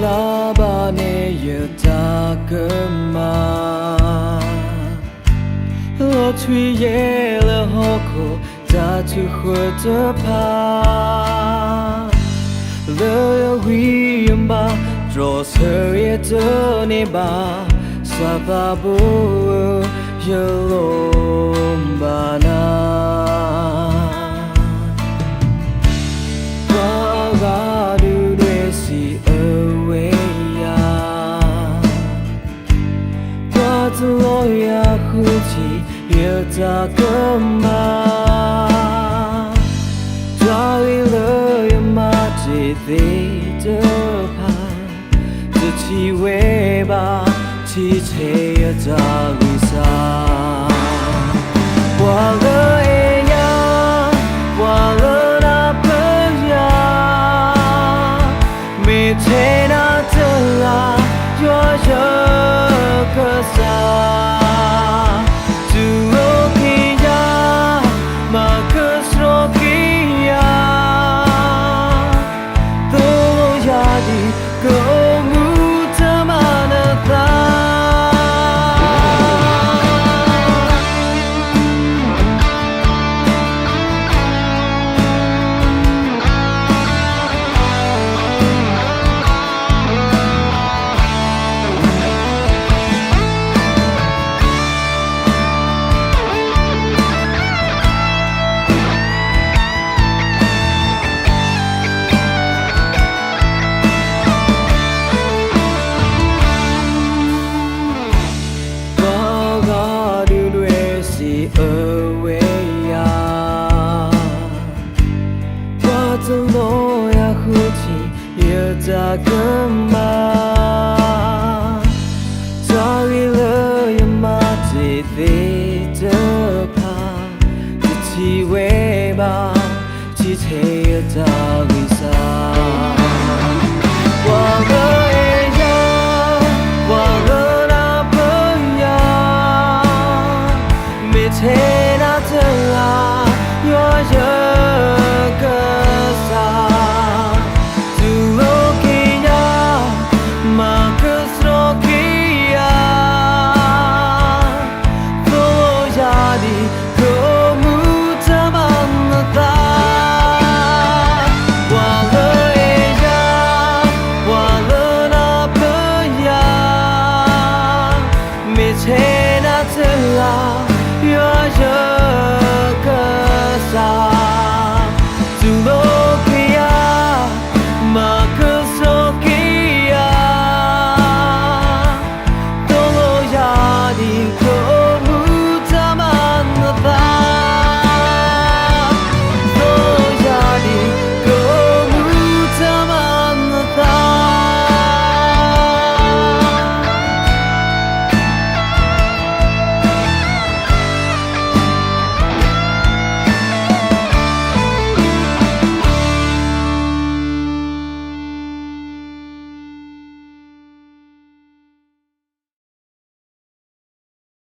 Rabane yatakama Lotwi yele hoko Datu khutapa The wiyamba Draws her yetoneba Sababu Yalombana Loya huti yatakama Dali loya mati depa Dati weba ti te yadalisa Wala enya wala napanya Mitena tela yo kasa Turokiya makasrokiya Toyadi komutamanata Loya huti yatakama